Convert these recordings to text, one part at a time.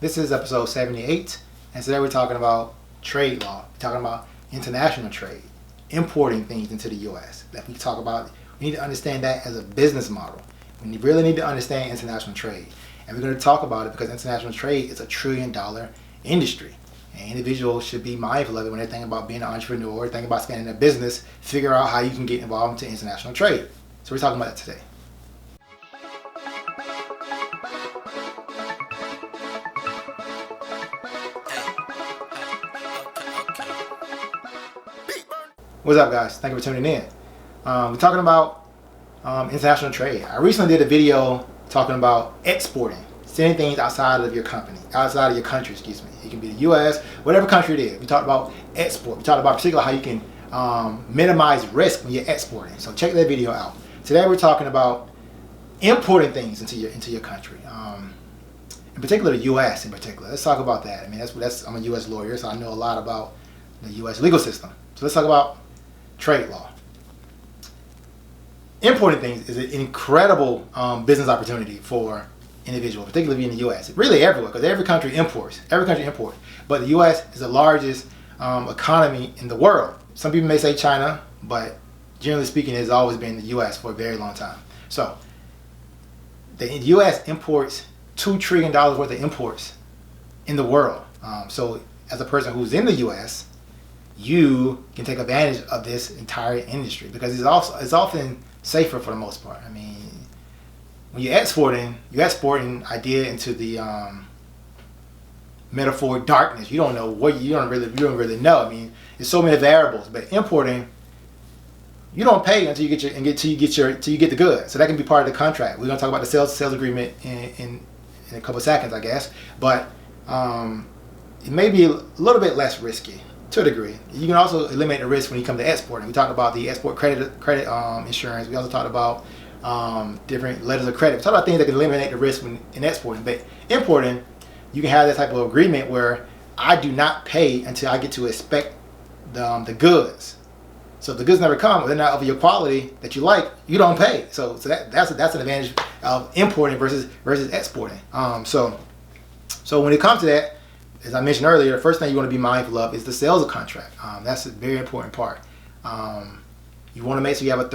This is episode 78, and today we're talking about trade law. We're talking about international trade, importing things into the U.S. That we talk about, we need to understand that as a business model. We really need to understand international trade. And we're going to talk about it because international trade is a $1 trillion industry. And individuals should be mindful of it when they're thinking about being an entrepreneur, thinking about expanding their business, figure out how you can get involved into international trade. So we're talking about that today. What's up, guys? Thank you for tuning in. We're talking about international trade. I recently did a video talking about exporting, sending things outside of your company, outside of your country, excuse me. It can be the U.S., whatever country it is. We talked about export. We talked about particularly how you can minimize risk when you're exporting. So check that video out. Today we're talking about importing things into your country. In particular, the U.S. in particular. Let's talk about that. I mean, I'm a U.S. lawyer, so I know a lot about the U.S. legal system. So let's talk about trade law. Importing things is an incredible business opportunity for individuals, particularly in the U.S. Really everywhere, because every country imports. But the U.S. is the largest economy in the world. Some people may say China, but generally speaking, it's always been the U.S. for a very long time. So the U.S. imports $2 trillion worth of imports in the world. So as a person who's in the U.S., you can take advantage of this entire industry because it's often safer for the most part. I mean, when you're exporting idea into the metaphor darkness. You don't know what you don't really know. I mean, there's so many variables. But importing, you don't pay until you get the goods. So that can be part of the contract. We're gonna talk about the sales agreement in a couple of seconds, I guess. But it may be a little bit less risky. To a degree. You can also eliminate the risk when you come to exporting. We talked about the export credit insurance. We also talked about different letters of credit. We talked about things that can eliminate the risk in exporting. But importing, you can have that type of agreement where I do not pay until I get to inspect the goods. So if the goods never come, or they're not of your quality that you like, you don't pay. So that's an advantage of importing versus exporting. So when it comes to that, as I mentioned earlier, the first thing you want to be mindful of is the sales contract. That's a very important part. You want to make sure you have a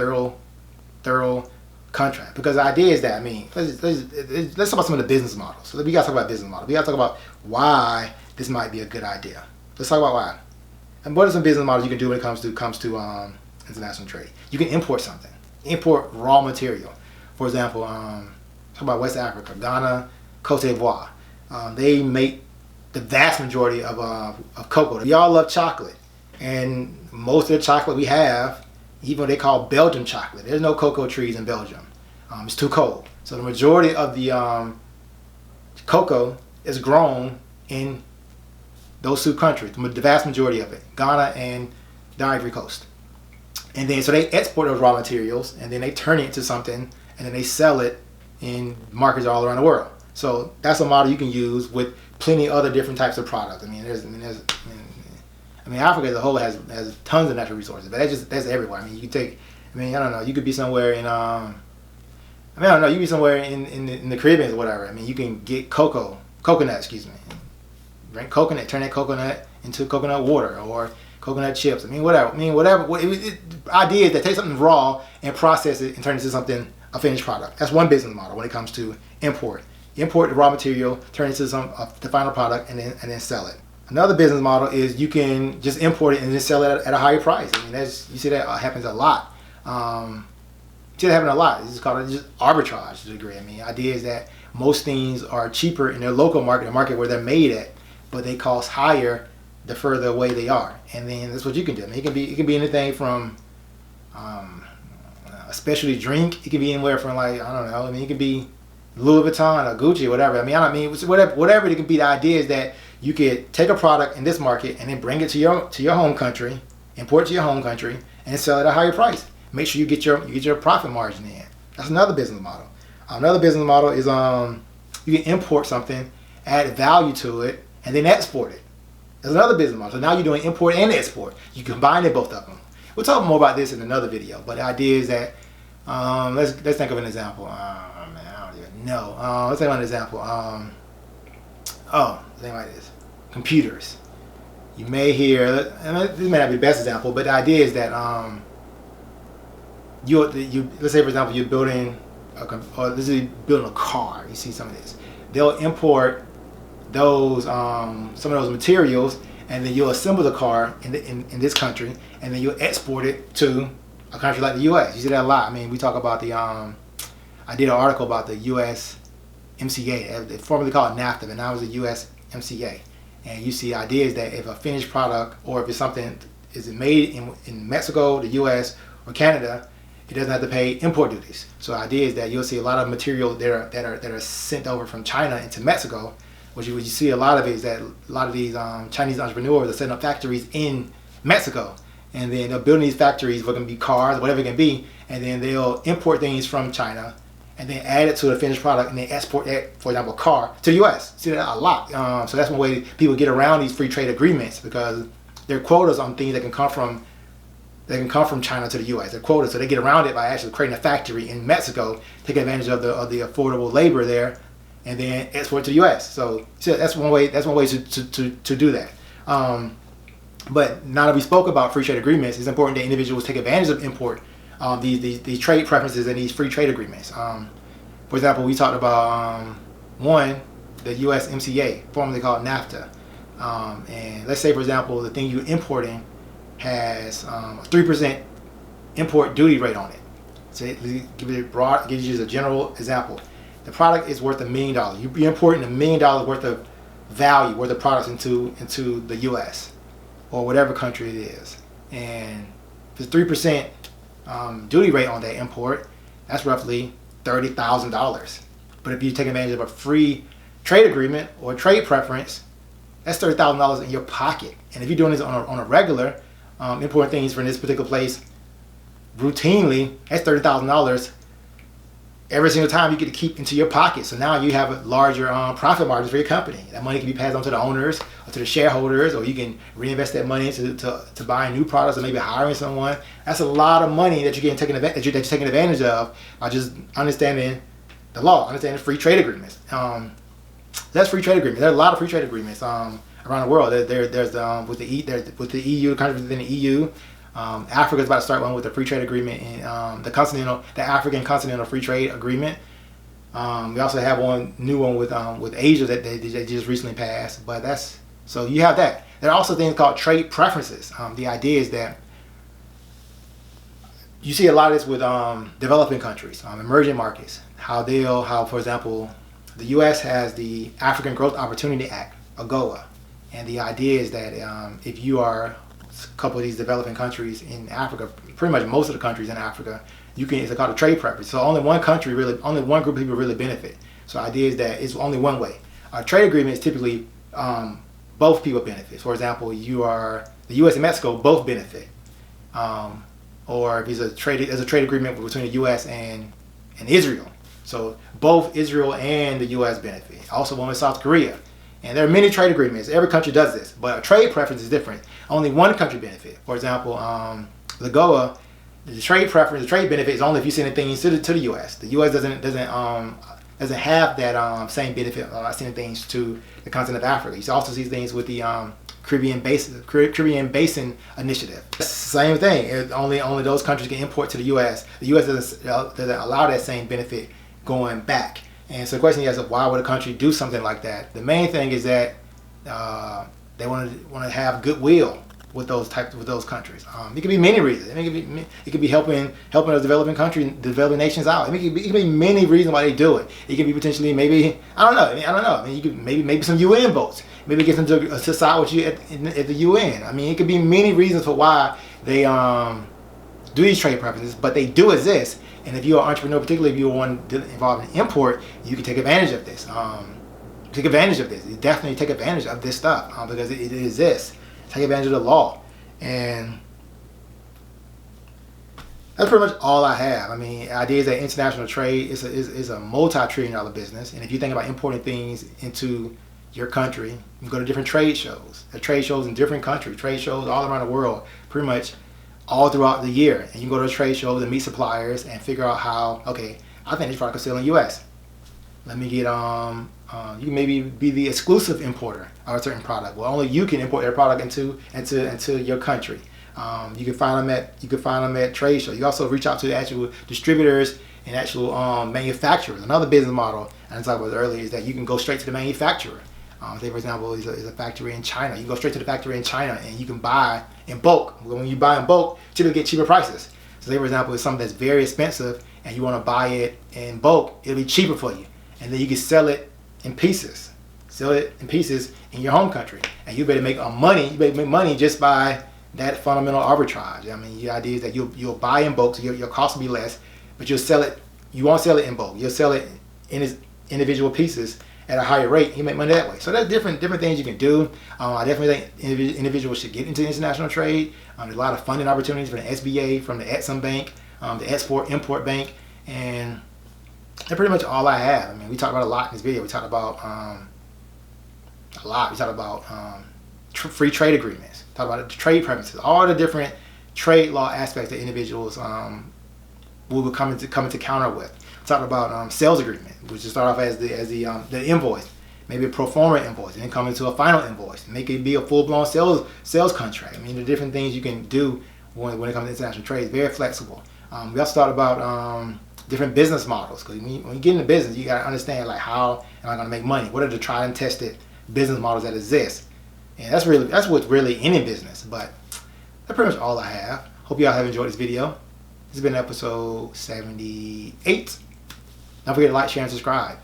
thorough contract, because the idea is that, I mean, let's talk about some of the business models. So we got to talk about business models. We got to talk about why this might be a good idea. Let's talk about why. And what are some business models you can do when it comes to international trade? You can import something. Import raw material. For example, talk about West Africa, Ghana, Cote d'Ivoire. They make the vast majority of cocoa. We all love chocolate, and most of the chocolate we have, even what they call Belgian chocolate, there's no cocoa trees in Belgium. It's too cold. So the majority of the cocoa is grown in those two countries, the vast majority of it, Ghana and the Ivory Coast. And then so they export those raw materials, and then they turn it into something, and then they sell it in markets all around the world. So that's a model you can use with plenty of other different types of products. I mean, Africa as a whole has tons of natural resources, but that's everywhere. I mean, I don't know, you could be somewhere in you be somewhere in the Caribbean or whatever. I mean, you can get coconut, excuse me. Drink coconut, turn that coconut into coconut water or coconut chips. I mean, whatever. The idea is that take something raw and process it and turn it into something, a finished product. That's one business model when it comes to import. Import the raw material, turn it into the final product, and then sell it. Another business model is you can just import it and then sell it at a higher price. I mean, you see that happens a lot. It's called just arbitrage to a degree. I mean, the idea is that most things are cheaper in their local market, the market where they're made at, but they cost higher the further away they are. And then that's what you can do. I mean, it can be anything from a specialty drink. It can be anywhere from it can be Louis Vuitton or Gucci or whatever. Whatever it can be. The idea is that you could take a product in this market and then bring it to your home country, import it to your home country, and sell it at a higher price. Make sure you get your profit margin in. That's another business model. Another business model is you can import something, add value to it, and then export it. There's another business model. So now you're doing import and export. You combine both of them. We'll talk more about this in another video. But the idea is that let's think of an example. I don't even know. Let's think of an example. think like this, computers. You may hear, and this may not be the best example, but the idea is that you let's say for example you're building building a car. You see some of this. They'll import those some of those materials, and then you'll assemble the car in this country, and then you'll export it to a country like the U.S. You see that a lot. I mean, we talk about the I did an article about the U.S. MCA. They formerly called it NAFTA, but now it's the U.S. MCA. And you see ideas that if a finished product, or if it's something is made in Mexico, the U.S., or Canada, it doesn't have to pay import duties. So the idea is that you'll see a lot of material that are sent over from China into Mexico. What you see a lot of it is that a lot of these Chinese entrepreneurs are setting up factories in Mexico, and then they're building these factories, whether it can be cars, whatever it can be, and then they'll import things from China and then add it to the finished product, and then export that, for example, a car to the U.S. See that a lot. So that's one way people get around these free trade agreements, because there are quotas on things that can come from China to the U.S. They're quotas, so they get around it by actually creating a factory in Mexico, take advantage of the affordable labor there, and then export to the U.S. So that's one way. That's one way to do that. But now that we spoke about free trade agreements, it's important that individuals take advantage of these trade preferences and these free trade agreements. For example, we talked about the U.S. MCA, formerly called NAFTA. And let's say, for example, the thing you're importing has a 3% import duty rate on it. So give it gives you a general example. The product is worth $1 million. You're importing $1 million worth of value, worth of products into the U.S. or whatever country it is. And if it's 3% duty rate on that import, that's roughly $30,000. But if you take advantage of a free trade agreement or trade preference, that's $30,000 in your pocket. And if you're doing this on a regular, importing things from this particular place routinely, that's $30,000 every single time you get to keep into your pocket. So now you have a larger profit margins for your company. That money can be passed on to the owners or to the shareholders, or you can reinvest that money to buy new products or maybe hiring someone. That's a lot of money that you're taking advantage of by just understanding the law, understanding free trade agreements. That's free trade agreements. There are a lot of free trade agreements around the world. There's with the EU, countries within the EU. Africa's about to start one with a free trade agreement in the African Continental Free Trade Agreement. We also have one new one with Asia that they just recently passed. But so you have that. There are also things called trade preferences. The idea is that you see a lot of this with developing countries, emerging markets. How for example, the U.S. has the African Growth Opportunity Act, AGOA, and the idea is that if you are a couple of these developing countries in Africa, pretty much most of the countries in Africa, it's called a trade preference. So only one group of people really benefit. So the idea is that it's only one way. A trade agreement is typically both people benefit. For example, the U.S. and Mexico both benefit. Or if there's a trade agreement between the U.S. and Israel. So both Israel and the U.S. benefit. Also one with South Korea. And there are many trade agreements. Every country does this, but a trade preference is different. Only one country benefit. For example, the AGOA, the trade preference, the trade benefit is only if you're sending things to the U.S. The U.S. doesn't have that same benefit of sending things to the continent of Africa. You also see things with the Caribbean Basin Initiative. It's the same thing. Only those countries can import to the U.S. The U.S. doesn't allow that same benefit going back. And so the question is, why would a country do something like that? The main thing is that they want to have goodwill with those countries. It could be many reasons. It could be helping those developing nations out. It could be many reasons why they do it. It could be potentially I don't know. You could maybe some UN votes. Maybe get them to side with you at the UN. It could be many reasons for why they do these trade preferences, but they do exist. And if you're an entrepreneur, particularly if you're one involved in import, you can take advantage of this. You definitely take advantage of this stuff because it exists. Take advantage of the law. And that's pretty much all I have. The idea is that international trade is a multi-trillion-dollar business. And if you think about importing things into your country, you go to different trade shows. There are trade shows in different countries, trade shows all around the world, pretty much all throughout the year. And you can go to those trade shows and meet suppliers and figure out how, okay, I think this product could sell in the U.S. let me get you can maybe be the exclusive importer of a certain product. Well, only you can import their product into your country. You can find them at trade shows. You also reach out to the actual distributors and actual manufacturers. Another business model I talked about earlier is that you can go straight to the manufacturer. Say for example, is a factory in China. You can go straight to the factory in China and you can buy in bulk. When you buy in bulk, typically get cheaper prices. So say for example, it's something that's very expensive and you want to buy it in bulk, it'll be cheaper for you. And then you can sell it in pieces. Sell it in pieces in your home country. And you better make money. You better make money just by that fundamental arbitrage. I mean, the idea is that you'll buy in bulk, so your cost will be less, but you'll sell it. You won't sell it in bulk. You'll sell it in its individual pieces at a higher rate. You make money that way. So there's different things you can do. I definitely think individuals should get into international trade. There's a lot of funding opportunities from the SBA, from the Exim Bank, the Export-Import Bank, and that's pretty much all I have. I mean, we talked about a lot in this video. We talked about a lot. We talked about free trade agreements. Talk about the trade preferences, all the different trade law aspects that individuals will come into counter with. We talked about sales agreement, which will start off as the invoice, maybe a pro forma invoice, and then come into a final invoice. Make it be a full-blown sales contract. I mean, the different things you can do when it comes to international trade is very flexible. We also talked about different business models, because when you get into business, you got to understand like how am I going to make money? What are the tried and tested business models that exist? And that's what's really in business. But that's pretty much all I have. Hope y'all have enjoyed this video. This has been episode 78. Don't forget to like, share, and subscribe.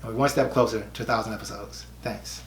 And we're one step closer to 1,000 episodes. Thanks.